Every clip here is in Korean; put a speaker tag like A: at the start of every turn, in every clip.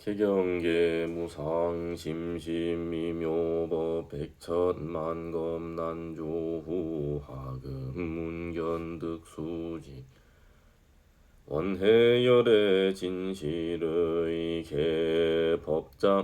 A: 개경계 무상 심심미묘법 백천만검 난조후 하금 문견득수지 원해열의 진실의 개법장진언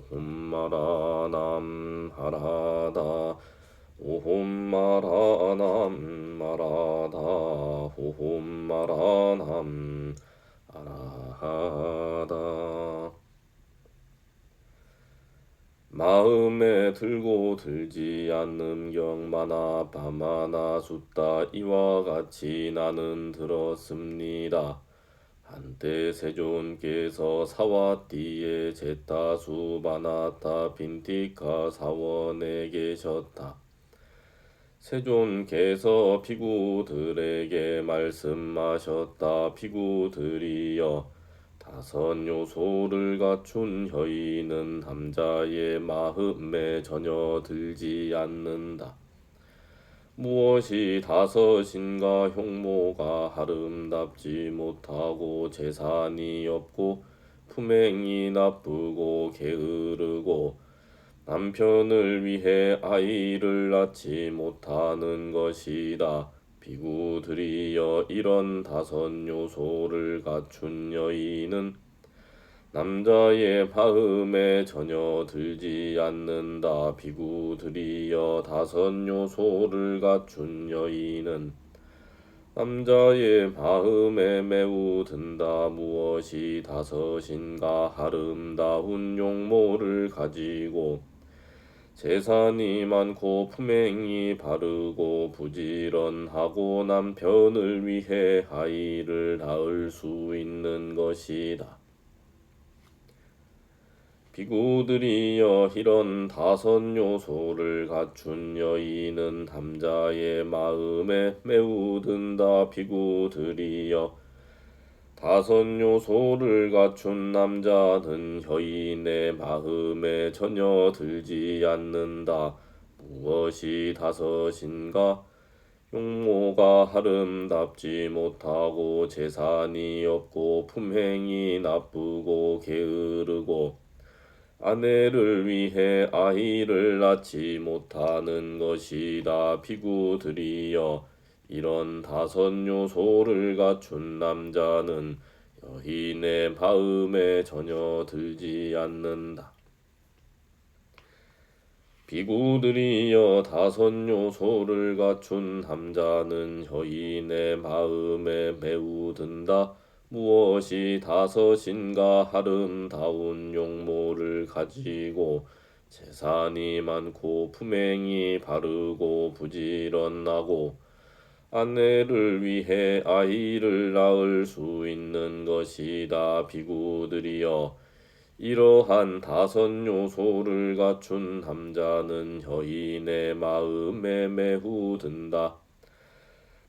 A: 호홈마라 남하라다 오홈마라 남마라다 호홈마라 남 아라하다. 마음에 들고 들지 않는 경마나 바마나 숫다 이와 같이 나는 들었습니다. 한때 세존께서 사와띠에 제타수 바나타 빈티카 사원에 계셨다. 세존께서 비구들에게 말씀하셨다. 비구들이여, 다섯 요소를 갖춘 여인은 남자의 마음에 전혀 들지 않는다. 무엇이 다섯인가? 흉모가 아름답지 못하고 재산이 없고 품행이 나쁘고 게으르고 남편을 위해 아이를 낳지 못하는 것이다. 비구들이여, 이런 다섯 요소를 갖춘 여인은 남자의 마음에 전혀 들지 않는다. 비구들이여, 다섯 요소를 갖춘 여인은 남자의 마음에 매우 든다. 무엇이 다섯인가? 아름다운 용모를 가지고 재산이 많고 품행이 바르고 부지런하고 남편을 위해 아이를 낳을 수 있는 것이다. 비구들이여, 이런 다섯 요소를 갖춘 여인은 남자의 마음에 매우 든다. 비구들이여, 다섯 요소를 갖춘 남자는 여인의 마음에 전혀 들지 않는다. 무엇이 다섯인가? 용모가 아름답지 못하고 재산이 없고 품행이 나쁘고 게으르고 아내를 위해 아이를 낳지 못하는 것이다. 비구들이여, 이런 다섯 요소를 갖춘 남자는 여인의 마음에 전혀 들지 않는다. 비구들이여, 다섯 요소를 갖춘 남자는 여인의 마음에 매우 든다. 무엇이 다섯인가? 아름다운 용모를 가지고 재산이 많고 품행이 바르고 부지런하고 아내를 위해 아이를 낳을 수 있는 것이다. 비구들이여, 이러한 다섯 요소를 갖춘 남자는 여인의 마음에 매우 든다.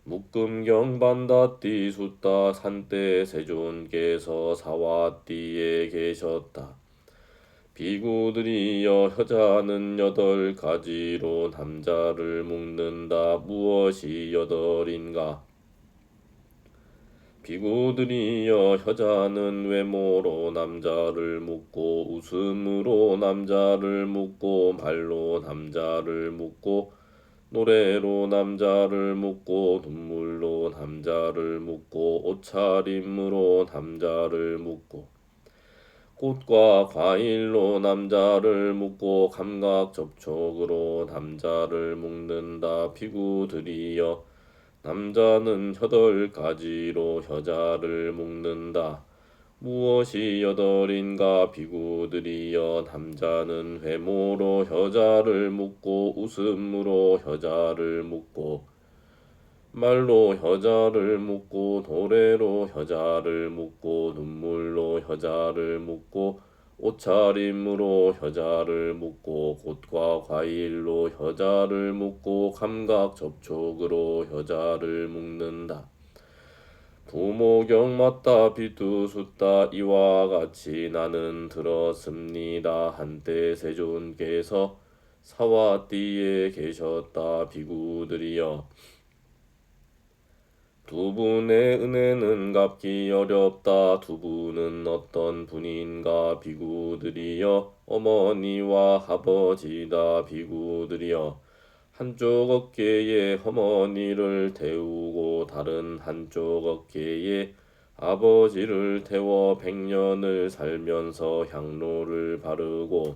A: 묵금경반다띠 숫다 산때 세존께서 사와띠에 계셨다. 비구들이여, 여자는 여덟 가지로 남자를 묶는다. 무엇이 여덟인가? 비구들이여, 여자는 외모로 남자를 묶고 웃음으로 남자를 묶고 말로 남자를 묶고 노래로 남자를 묶고 눈물로 남자를 묶고 옷차림으로 남자를 묶고 꽃과 과일로 남자를 묶고 감각 접촉으로 남자를 묶는다. 비구들이여, 남자는 여덟 가지로 여자를 묶는다. 무엇이 여덟인가? 비구들이여, 남자는 외모로 여자를 묶고 웃음으로 여자를 묶고 말로 여자를 묶고 노래로 여자를 묶고 눈물로 여자를 묶고 옷차림으로 여자를 묶고 꽃과 과일로 여자를 묶고 감각 접촉으로 여자를 묶는다. 부모경 맞다 비투숫다 이와 같이 나는 들었습니다. 한때 세존께서 사와띠에 계셨다. 비구들이여, 두 분의 은혜는 갚기 어렵다. 두 분은 어떤 분인가? 비구들이여 어머니와 아버지다. 비구들이여 한쪽 어깨에 어머니를 태우고 다른 한쪽 어깨에 아버지를 태워 100년을 살면서 향로를 바르고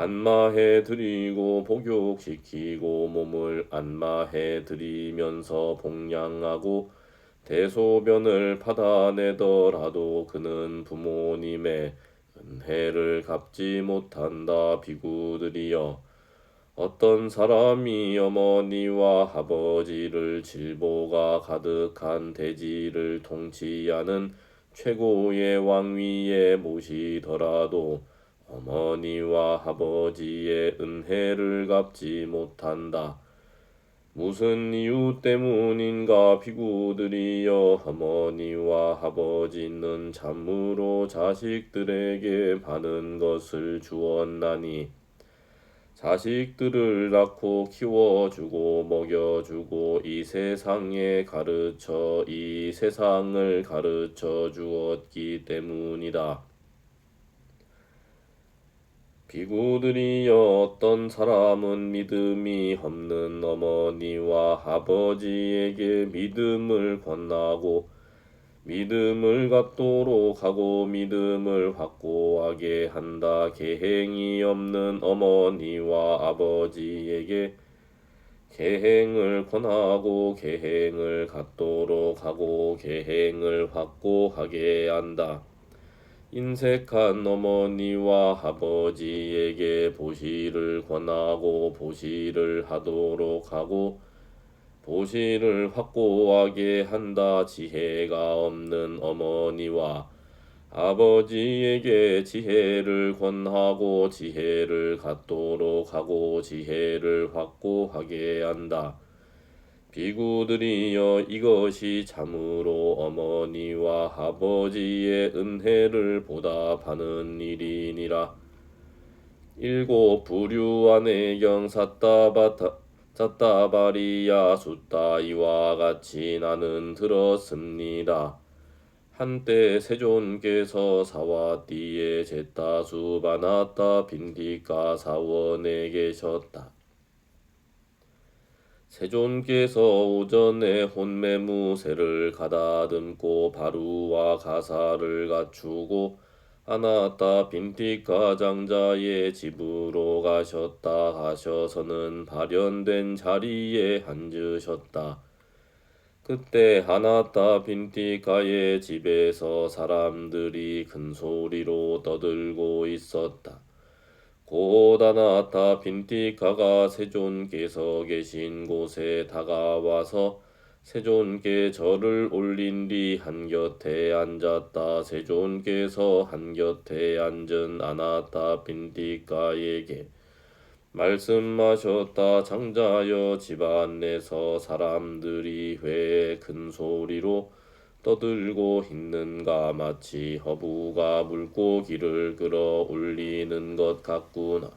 A: 안마해 드리고 복육시키고 몸을 안마해 드리면서 복양하고 대소변을 받아내더라도 그는 부모님의 은혜를 갚지 못한다. 비구들이여 어떤 사람이 어머니와 아버지를 질보가 가득한 대지를 통치하는 최고의 왕위에 모시더라도 어머니와 아버지의 은혜를 갚지 못한다. 무슨 이유 때문인가? 비구들이여 어머니와 아버지는 참으로 자식들에게 많은 것을 주었나니 자식들을 낳고 키워주고 먹여주고 이 세상을 가르쳐 주었기 때문이다. 비구들이여 어떤 사람은 믿음이 없는 어머니와 아버지에게 믿음을 권하고 믿음을 갖도록 하고 믿음을 확고하게 한다. 계행이 없는 어머니와 아버지에게 계행을 권하고 계행을 갖도록 하고 계행을 확고하게 한다. 인색한 어머니와 아버지에게 보시를 권하고 보시를 하도록 하고 보시를 확고하게 한다. 지혜가 없는 어머니와 아버지에게 지혜를 권하고 지혜를 갖도록 하고 지혜를 확고하게 한다. 비구들이여 이것이 참으로 어머니와 아버지의 은혜를 보답하는 일이니라. 일곱 부류 안에 잣다바리야 숫다 이와 같이 나는 들었습니다. 한때 세존께서 사와띠에 제따수 바나따 빈디까 사원에 계셨다. 세존께서 오전에 혼매무새를 가다듬고 바루와 가사를 갖추고 아나따 빈티카 장자의 집으로 가셔서는 발현된 자리에 앉으셨다. 그때 아나따 빈티카의 집에서 사람들이 큰 소리로 떠들고 있었다. 곧 아나따 빈티카가 세존께서 계신 곳에 다가와서 세존께 절을 올린 뒤 한곁에 앉았다. 세존께서 한곁에 앉은 아나따 빈티카에게 말씀하셨다. 장자여 집안 내서 사람들이 왜 큰 소리로 떠들고 있는가? 마치 허부가 물고기를 끌어올리는 것 같구나.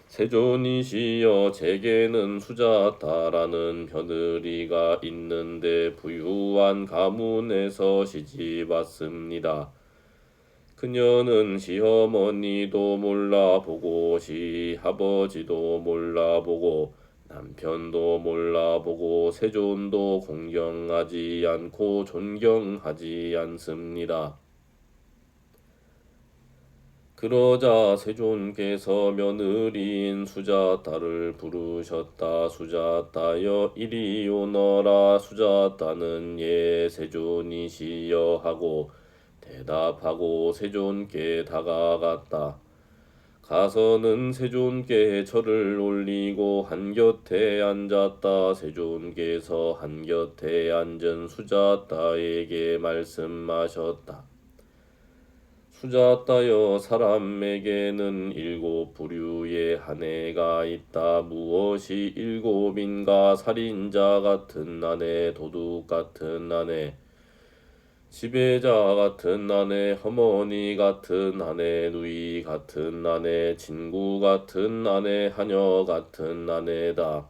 A: 세존이시여 제게는 수자타라는 며느리가 있는데 부유한 가문에서 시집 왔습니다. 그녀는 시어머니도 몰라보고 시아버지도 몰라보고 남편도 몰라보고 세존도 공경하지 않고 존경하지 않습니다. 그러자 세존께서 며느리인 수자따를 부르셨다. 수자따여 이리 오너라. 수자따는 예 세존이시여 하고 대답하고 세존께 다가갔다. 가서는 세존께 절을 올리고 한곁에 앉았다. 세존께서 한곁에 앉은 수자따에게 말씀하셨다. 수자따여 사람에게는 7 부류의 아내가 있다. 무엇이 7인가? 살인자 같은 아내, 도둑 같은 아내, 지배자 같은 아내, 어머니 같은 아내, 누이 같은 아내, 친구 같은 아내, 하녀 같은 아내다.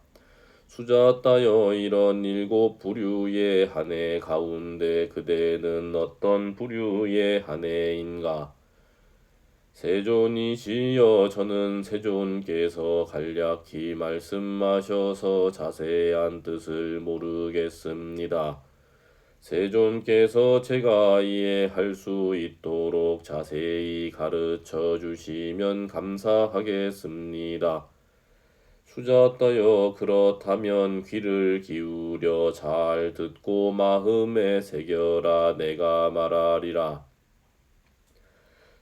A: 수자 따여 이런 일곱 부류의 한 해 가운데 그대는 어떤 부류의 한 해인가? 세존이시여 저는 세존께서 간략히 말씀하셔서 자세한 뜻을 모르겠습니다. 세존께서 제가 이해할 수 있도록 자세히 가르쳐 주시면 감사하겠습니다. 수자따여 그렇다면 귀를 기울여 잘 듣고 마음에 새겨라 내가 말하리라.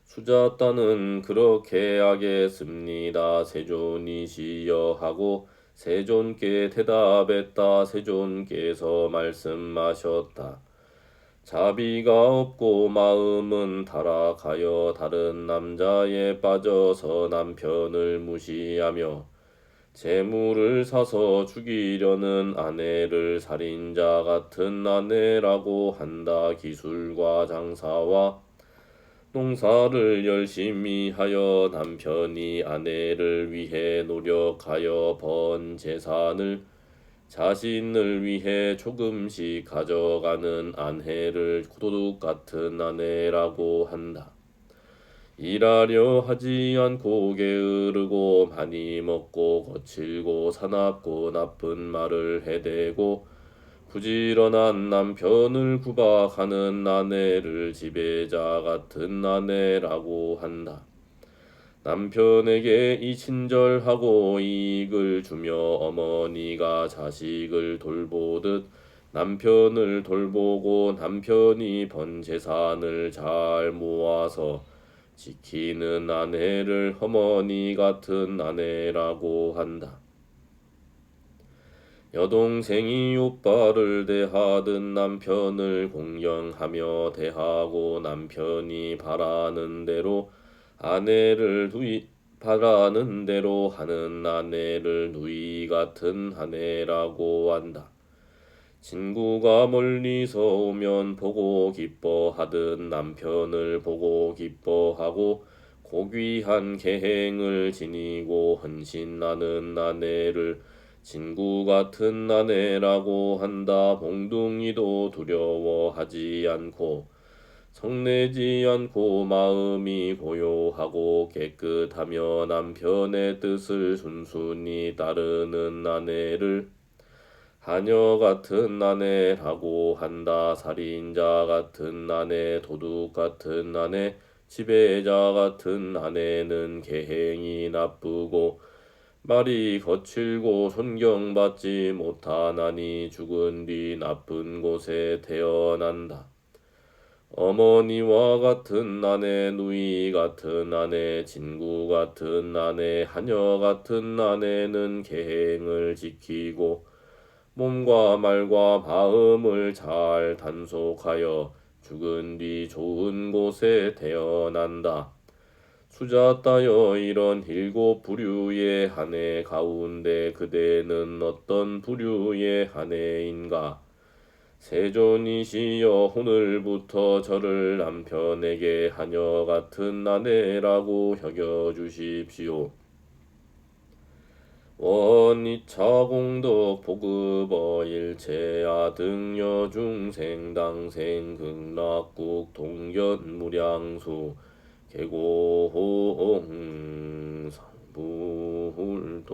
A: 수자따는 그렇게 하겠습니다. 세존이시여 하고 세존께 대답했다. 세존께서 말씀하셨다. 자비가 없고 마음은 타락하여 다른 남자에 빠져서 남편을 무시하며 재물을 사서 죽이려는 아내를 살인자 같은 아내라고 한다. 기술과 장사와 농사를 열심히 하여 남편이 아내를 위해 노력하여 번 재산을 자신을 위해 조금씩 가져가는 아내를 도둑 같은 아내라고 한다. 일하려 하지 않고 게으르고 많이 먹고 거칠고 사납고 나쁜 말을 해대고 부지런한 남편을 구박하는 아내를 지배자 같은 아내라고 한다. 남편에게 이 친절하고 이익을 주며 어머니가 자식을 돌보듯 남편을 돌보고 남편이 번 재산을 잘 모아서 지키는 아내를 어머니 같은 아내라고 한다. 여동생이 오빠를 대하듯 남편을 공경하며 대하고 남편이 바라는 대로 바라는 대로 하는 아내를 누이 같은 아내라고 한다. 친구가 멀리서 오면 보고 기뻐하듯 남편을 보고 기뻐하고 고귀한 계행을 지니고 헌신하는 아내를 친구 같은 아내라고 한다. 몽둥이도 두려워하지 않고 성내지 않고 마음이 고요하고 깨끗하며 남편의 뜻을 순순히 따르는 아내를 하녀 같은 아내라고 한다. 살인자 같은 아내, 도둑 같은 아내, 지배자 같은 아내는 계행이 나쁘고 말이 거칠고 존경받지 못하나니 죽은 뒤 나쁜 곳에 태어난다. 어머니와 같은 아내, 누이 같은 아내, 친구 같은 아내, 하녀 같은 아내는 계행을 지키고 몸과 말과 마음을 잘 단속하여 죽은 뒤 좋은 곳에 태어난다. 수자 따여 이런 일곱 부류의 한 해 가운데 그대는 어떤 부류의 한 해인가? 세존이시여 오늘부터 저를 남편에게 하녀 같은 아내라고 여겨 주십시오. 원이차공덕 보급어일체야 등여 중생 당생 극락국 동견무량수 계공 상불도